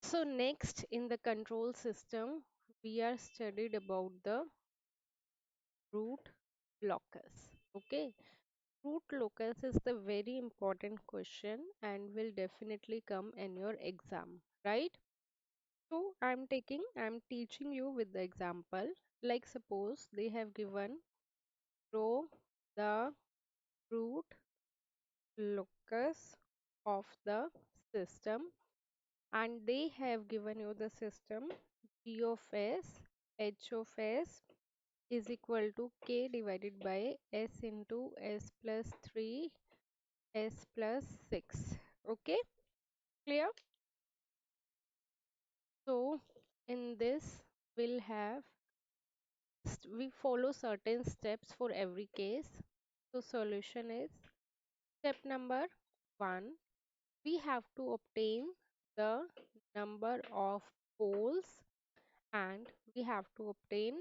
So next in the control system, we are studied about the root locus. Okay, root locus is the very important question and will definitely come in your exam, right? So I'm teaching you with the example. Like suppose they have given show the root locus of the system, and they have given you the system g of s h of s is equal to k divided by s into s plus 3 s plus 6. Okay, clear? So in this we'll have we follow certain steps for every case. So solution is step number 1, we have to obtain the number of poles and we have to obtain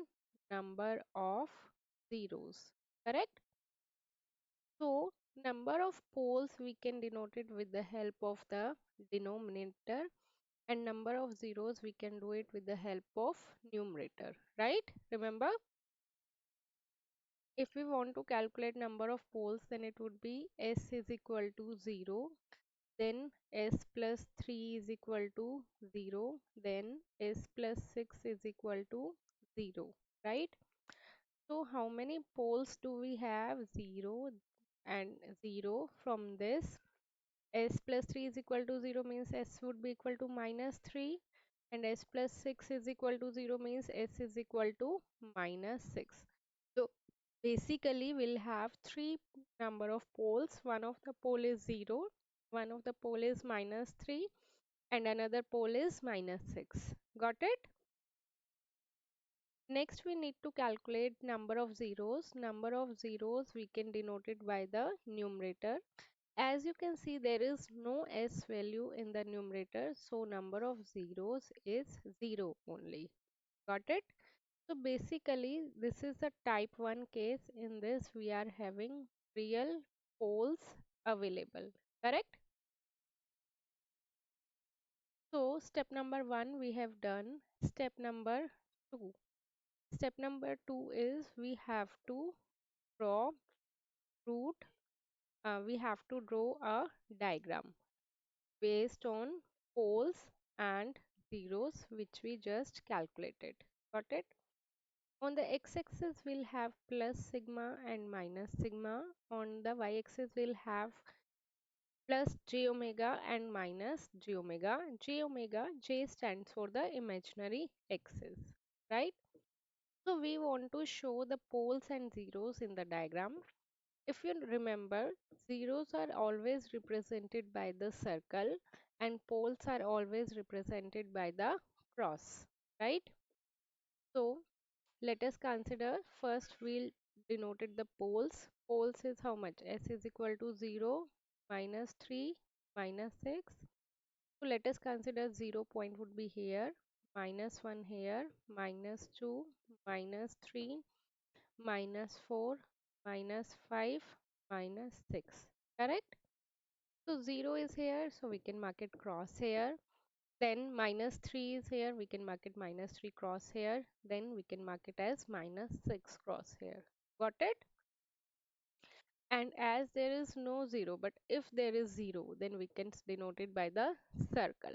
number of zeros, correct? So number of poles we can denote it with the help of the denominator, and number of zeros we can do it with the help of numerator, right? Remember, if we want to calculate number of poles, then it would be s is equal to 0, then s plus 3 is equal to 0, then s plus 6 is equal to 0, right? So how many poles do we have? 0 and 0. From this, s plus 3 is equal to 0 means s would be equal to minus 3, and s plus 6 is equal to 0 means s is equal to minus 6. So basically we'll have three number of poles. One of the pole is 0, one of the pole is minus 3, and another pole is minus 6. Got it? Next we need to calculate number of zeros. Number of zeros we can denote it by the numerator. As you can see, there is no s value in the numerator, so number of zeros is 0 only. Got it? So basically this is the type 1 case. In this we are having real poles available, correct? So step number 1 we have done. Step number 2. Step number 2 is we have to draw root. We have to draw a diagram based on poles and zeros which we just calculated. Got it? On the x-axis we'll have plus sigma and minus sigma. On the y-axis we'll have plus j omega and minus j omega. J omega, j stands for the imaginary axis, right? So we want to show the poles and zeros in the diagram. If you remember, zeros are always represented by the circle and poles are always represented by the cross, right? So let us consider first we'll denoted the poles. Poles is how much? S is equal to 0, minus 3, minus 6. So let us consider 0 point would be here, minus 1 here, minus 2, minus 3, minus 4, minus 5, minus 6. Correct? So 0 is here, so we can mark it cross here. Then minus 3 is here, we can mark it minus 3 cross here. Then we can mark it as minus 6 cross here. Got it? And as there is no 0, but if there is 0, then we can denote it by the circle.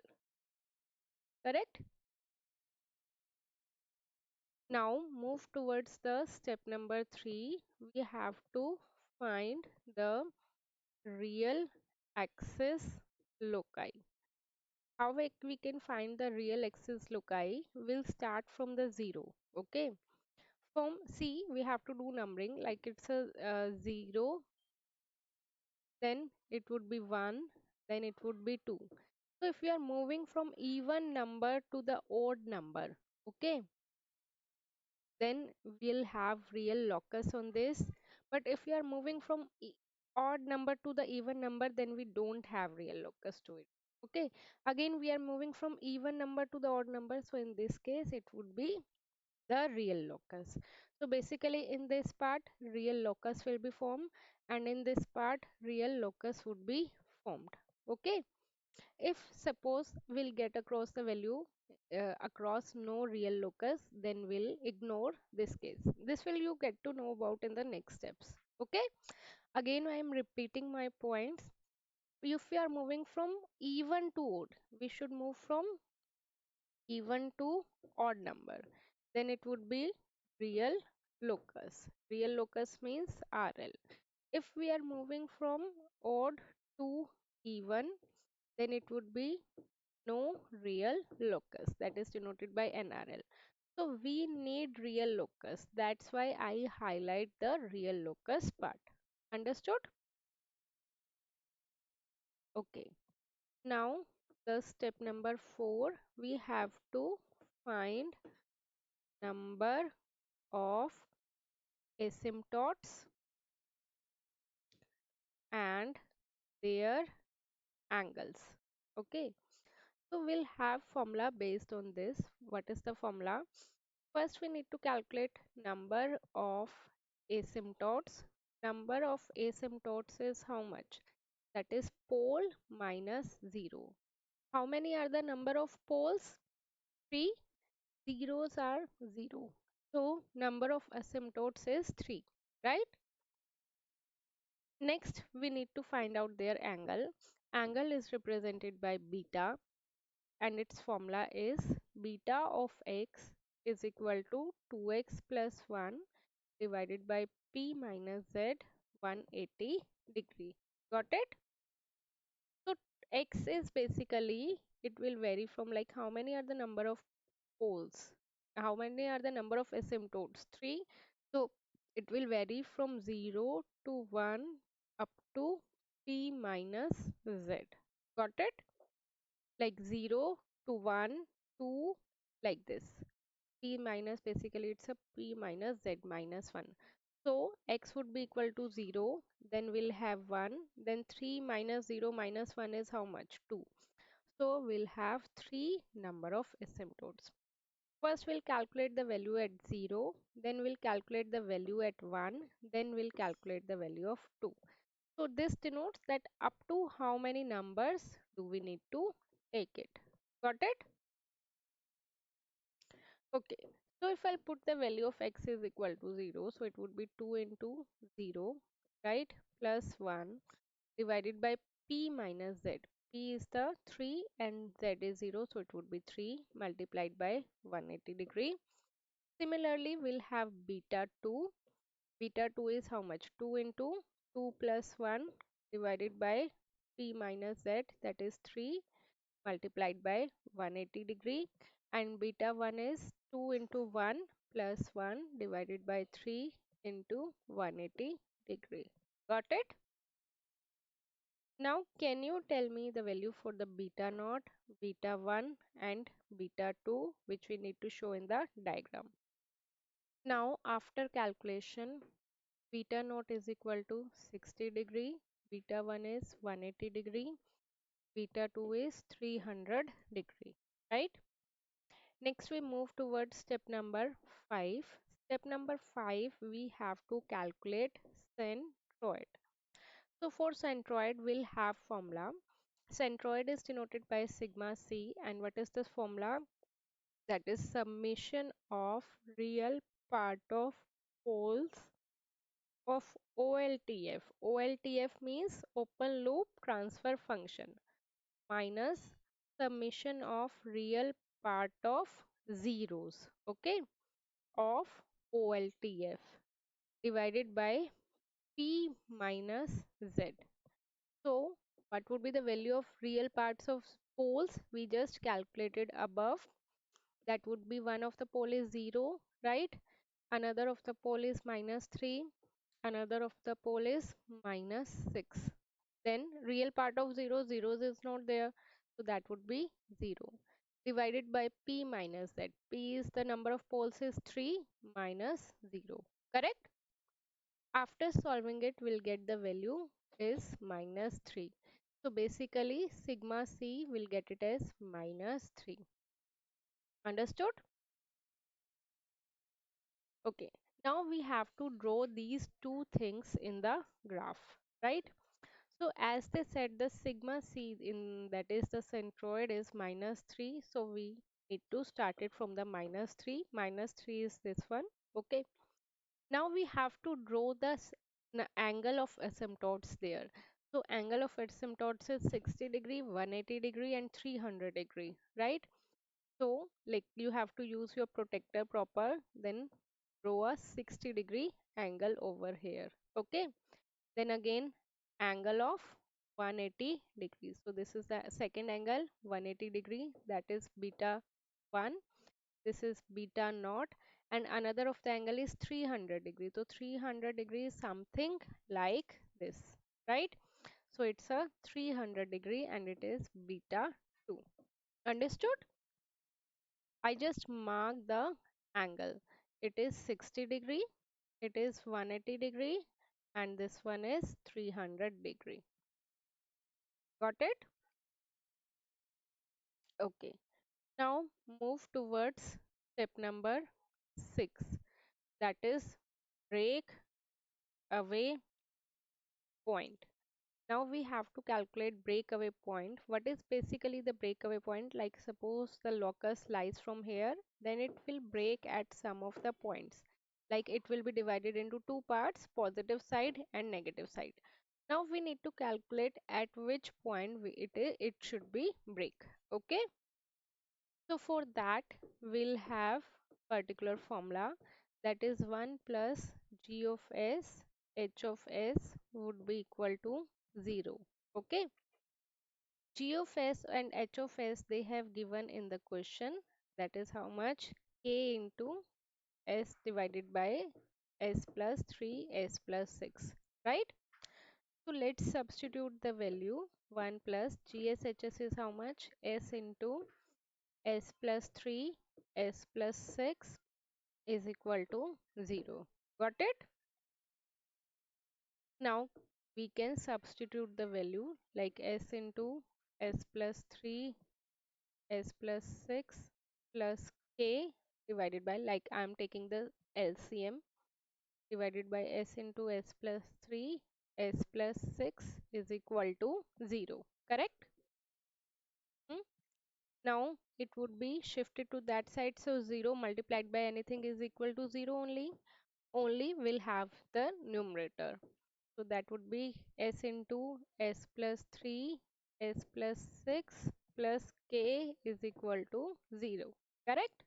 Correct? Now move towards the step number 3. We have to find the real axis loci. How we can find the real axis loci? We'll start from the 0. Okay. From C, we have to do numbering like it's a 0, then it would be 1, then it would be 2. So if we are moving from even number to the odd number, okay, then we'll have real locus on this. But if we are moving from odd number to the even number, then we don't have real locus to it. Okay, again we are moving from even number to the odd number, so in this case it would be the real locus. So basically in this part real locus will be formed, and in this part real locus would be formed. Okay, If suppose we'll get across the value across no real locus, then we'll ignore this case. This will you get to know about in the next steps. Okay, again I am repeating my points. If we are moving from even to odd, we should move from even to odd number. Then it would be real locus. Real locus means RL. If we are moving from odd to even, then it would be no real locus, that is denoted by NRL. So we need real locus. That's why I highlight the real locus part. Understood? Okay. Now the step number 4, we have to find number of asymptotes and their angles. Okay. So we'll have formula based on this. What is the formula? First, we need to calculate number of asymptotes. Number of asymptotes is how much? That is pole minus 0. How many are the number of poles? 3. Zeros are 0. So, number of asymptotes is 3, right? Next, we need to find out their angle. Angle is represented by beta, and its formula is beta of x is equal to 2x plus 1 divided by p minus z 180 degree. Got it? So x is basically, it will vary from like how many are the number of poles, how many are the number of asymptotes, 3. So it will vary from 0 to 1 up to p minus z. Got it? Like 0 to 1 to like this. P minus, basically it's a p minus z minus 1. So x would be equal to 0, then we'll have 1, then 3 minus 0 minus 1 is how much? 2. So we'll have 3 number of asymptotes. First we'll calculate the value at 0, then we'll calculate the value at 1, then we'll calculate the value of 2. So this denotes that up to how many numbers do we need to take it. Got it? Okay. So if I'll put the value of x is equal to 0, so it would be 2 into 0, right? Plus 1 divided by p minus z. P is the 3 and z is 0, so it would be 3 multiplied by 180 degree. Similarly, we'll have beta 2. Beta 2 is how much? 2 into 2 plus 1 divided by p minus z, that is 3 multiplied by 180 degree, and beta 1 is 2 into 1 plus 1 divided by 3 into 180 degree. Got it? Now can you tell me the value for the beta naught, beta 1 and beta 2, which we need to show in the diagram. Now after calculation, beta naught is equal to 60 degree, beta 1 is 180 degree, beta 2 is 300 degree, right? Next we move towards step number 5. Step number 5, we have to calculate centroid. So for centroid we'll have formula. Centroid is denoted by sigma c, and what is this formula? That is summation of real part of poles of OLTF. OLTF means open loop transfer function minus summation of real part of zeros, okay, of OLTF divided by P minus Z. So what would be the value of real parts of poles? We just calculated above. That would be one of the pole is 0, right? Another of the pole is minus 3. Another of the pole is minus 6. Then real part of 0, zeros is not there. So that would be 0 divided by P minus Z. P is the number of poles is 3 minus 0. Correct? After solving it, we'll get the value is minus 3. So basically sigma C will get it as minus 3. Understood? Okay. Now we have to draw these two things in the graph, right? So as they said, the sigma c in that is the centroid is -3. So we need to start it from the -3. -3 is this one. Okay. Now we have to draw the angle of asymptotes there. So angle of asymptotes is 60 degree, 180 degree and 300 degree, right? So like you have to use your protector proper, then draw a 60 degree angle over here. Okay. Then again angle of 180 degrees. So this is the second angle 180 degree, that is beta 1. This is beta naught, and another of the angle is 300 degrees. So 300 degrees something like this, right? So it's a 300 degree and it is beta 2. Understood? I just mark the angle. It is 60 degree, it is 180 degree, and this one is 300 degree. Got it? Okay. Now move towards step number 6, that is break away point. Now we have to calculate breakaway point. What is basically the breakaway point? Like suppose the locus lies from here, then it will break at some of the points. Like it will be divided into two parts, positive side and negative side. Now we need to calculate at which point it should be break. Okay. So for that we'll have particular formula, that is 1 plus g of s h of s would be equal to 0. Okay. G of s and h of s they have given in the question, that is how much k into s divided by s plus 3 s plus 6, right? So let's substitute the value. 1 plus GSHS is how much? S into S plus 3 S plus 6 is equal to 0. Got it? Now we can substitute the value like S into S plus 3 S plus 6 plus K divided by, like I am taking the LCM, divided by S into S plus 3 S plus 6 is equal to 0. Correct? Hmm? Now it would be shifted to that side, so 0 multiplied by anything is equal to 0 only. Only will have the numerator. So that would be s into s plus 3 s plus 6 plus k is equal to 0. Correct?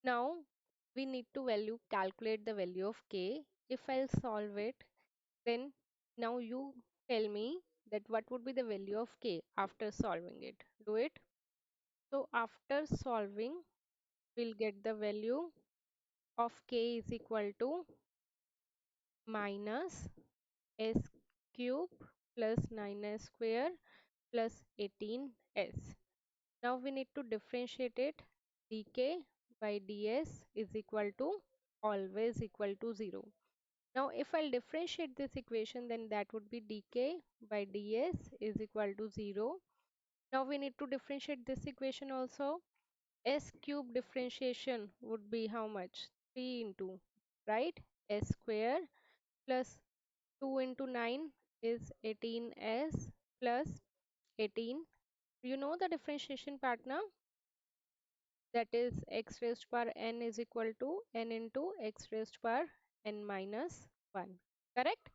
Now we need to calculate the value of k. If I'll solve it, then now you tell me that what would be the value of k after solving it. Do it. So after solving, we'll get the value of k is equal to minus s cube plus 9s square plus 18s. Now we need to differentiate it. Dk by ds is equal to always equal to 0. Now if I'll differentiate this equation, then that would be dk by ds is equal to 0. Now we need to differentiate this equation also. S cube differentiation would be how much? 3 into, right? S square plus 2 into 9 is 18s plus 18. You know the differentiation partner, that is x raised to power n is equal to n into x raised to power n minus 1. Correct?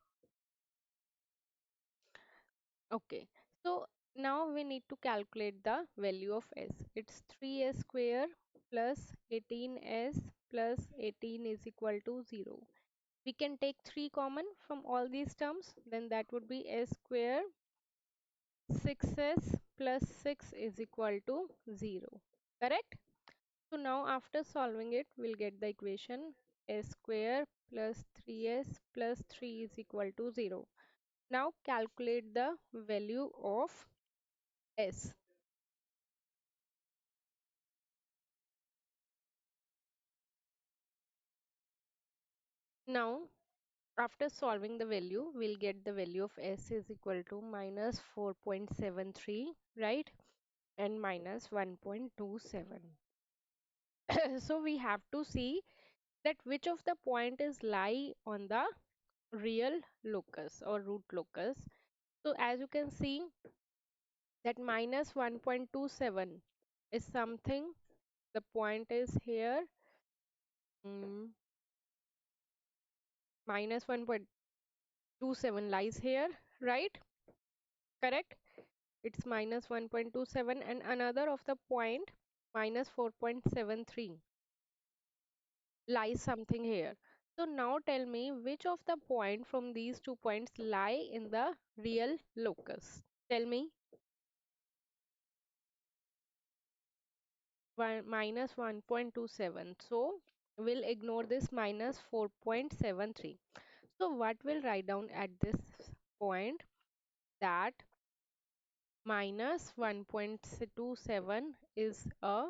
Okay. So now we need to calculate the value of s. It's 3s square plus 18s plus 18 is equal to 0. We can take 3 common from all these terms, then that would be s square 6s plus 6 is equal to 0. Correct? So now after solving it, we'll get the equation s square plus 3s plus 3 is equal to 0. Now calculate the value of s. Now after solving the value, we'll get the value of s is equal to minus 4.73, right? And minus 1.27. So we have to see that which of the point is lie on the real locus or root locus. So as you can see that minus 1.27 is something, the point is here, mm, minus 1.27 lies here, right? Correct? It's minus 1.27 and another of the point minus 4.73 lies something here. So now tell me which of the point from these 2 points lie in the real locus. Tell me. Minus 1.27. So we'll ignore this minus 4.73. So what we'll write down at this point, that minus 1.27 is a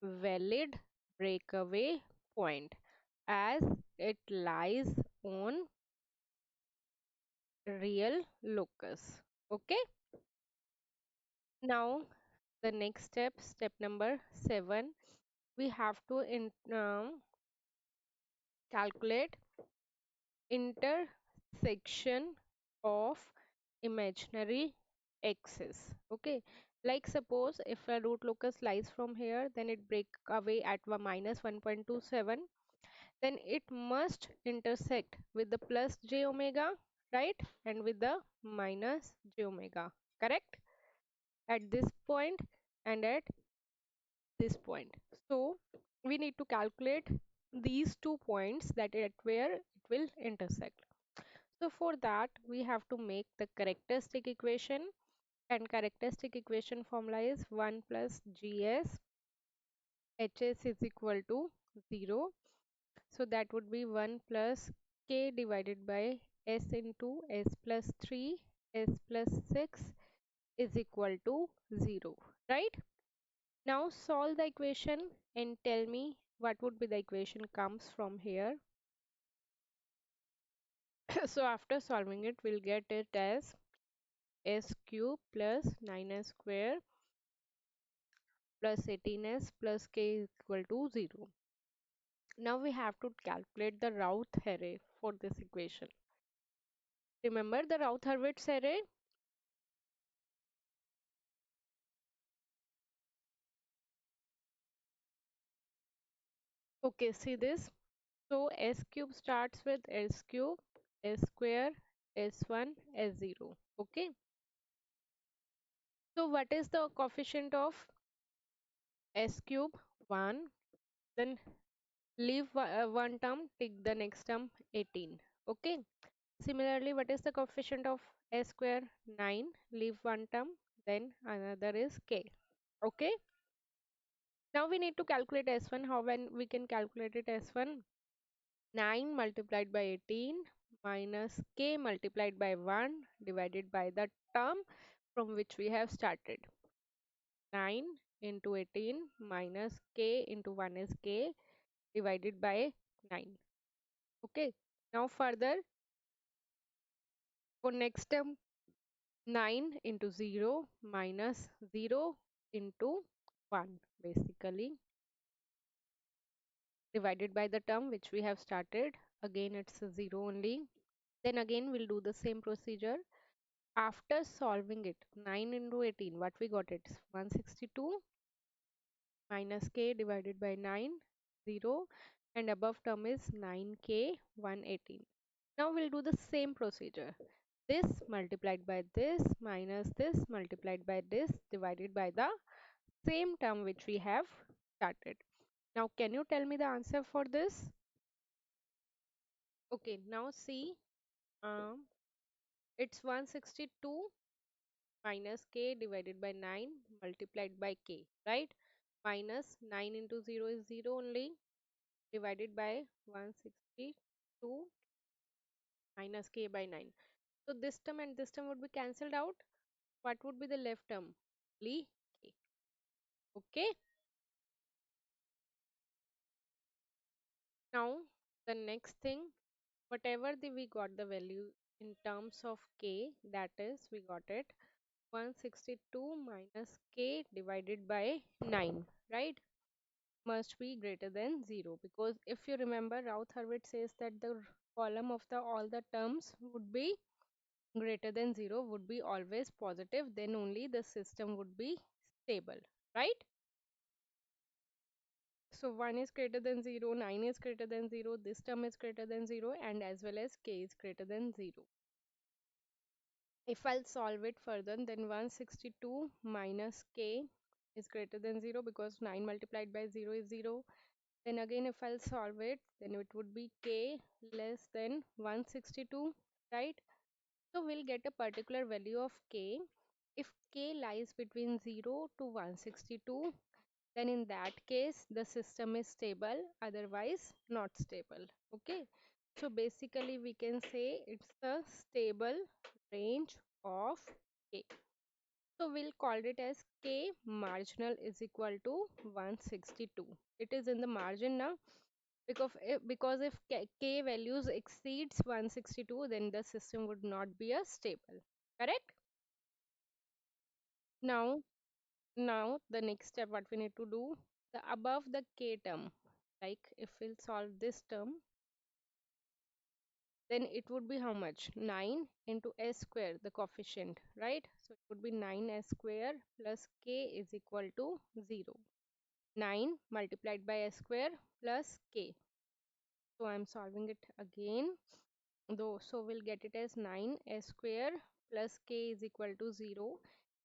valid breakaway point as it lies on real locus. Okay. Now the next step, step number 7, we have to calculate intersection of imaginary axis. Okay, like suppose if a root locus lies from here, then it break away at minus 1.27, then it must intersect with the plus j omega, right, and with the minus j omega, correct, at this point and at this point. So we need to calculate these 2 points that at where it will intersect. So for that we have to make the characteristic equation, and characteristic equation formula is 1 plus gs hs is equal to 0. So that would be 1 plus k divided by s into s plus 3 s plus 6 is equal to 0, right? Now solve the equation and tell me what would be the equation comes from here. So after solving it, we'll get it as s cube plus 9s square plus 18s plus k is equal to 0. Now we have to calculate the Routh array for this equation. Remember the Routh-Hurwitz array? Okay, see this. So s cube starts with s cube, s square, s1, s0. Okay. So what is the coefficient of s cube? 1. Then leave one term, take the next term 18. Okay. Similarly, what is the coefficient of s square? 9. Leave one term, then another is k. Okay. Now we need to calculate s1. How when we can calculate it s1? 9 multiplied by 18 minus k multiplied by 1 divided by the term from which we have started. 9 into 18 minus k into 1 is k divided by 9. Okay. Now further for next term, 9 into 0 minus 0 into 1 basically divided by the term which we have started. Again it's a 0 only. Then again we'll do the same procedure. After solving it, 9 into 18, what we got, it's 162 minus k divided by 9, 0, and above term is 9k 118. Now we'll do the same procedure. This multiplied by this minus this multiplied by this divided by the same term which we have started. Now can you tell me the answer for this? Okay, now see, um, it's 162 minus k divided by 9 multiplied by k, right? Minus 9 into 0 is 0 only, divided by 162 minus k by 9. So this term and this term would be cancelled out. What would be the left term? Only k. Okay. Now the next thing, whatever we got the value in terms of k, that is we got it 162 minus k divided by 9, right? Must be greater than 0, because if you remember Routh-Hurwitz says that the column of the all the terms would be greater than 0, would be always positive, then only the system would be stable, right? So 1 is greater than 0, 9 is greater than 0, this term is greater than 0, and as well as k is greater than 0. If I'll solve it further, then 162 minus k is greater than 0 because 9 multiplied by 0 is 0. Then again, if I'll solve it, then it would be k less than 162, right? So we'll get a particular value of k. If k lies between 0 to 162, then in that case the system is stable, otherwise not stable. Okay, so basically we can say it's the stable range of k. So we'll call it as k marginal is equal to 162. It is in the margin now, because if k values exceeds 162, then the system would not be a stable. Correct? Now the next step what we need to do, the above the k term, like if we'll solve this term, then it would be how much? 9 into s square, the coefficient, right? So it would be 9s square plus k is equal to 0. 9 multiplied by s square plus k. So I'm solving it again. Though, so we'll get it as 9s square plus k is equal to 0.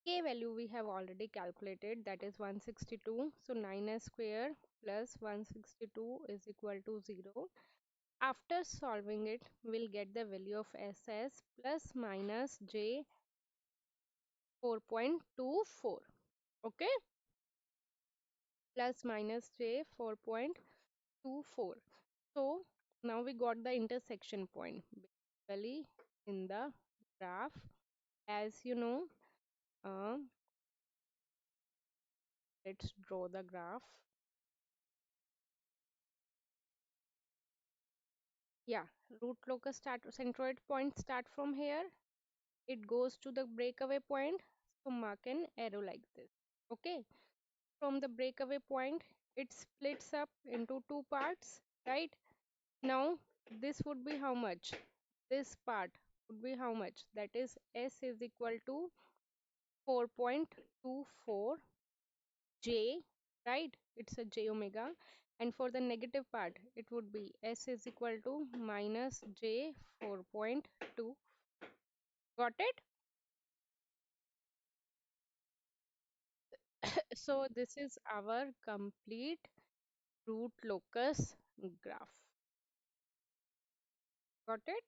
K value we have already calculated, that is 162. So 9s square plus 162 is equal to 0. After solving it, we'll get the value of s as plus minus j 4.24. Okay, plus minus j 4.24. So now we got the intersection point. Basically, in the graph, as you know, uh, let's draw the graph. Yeah, root locus start centroid point start from here. It goes to the breakaway point. So mark an arrow like this. Okay. From the breakaway point, it splits up into two parts, right? Now this would be how much? This part would be how much? That is s is equal to 4.24 j, right? It's a j omega. And for the negative part, it would be s is equal to minus j 4.2. Got it? So this is our complete root locus graph. Got it?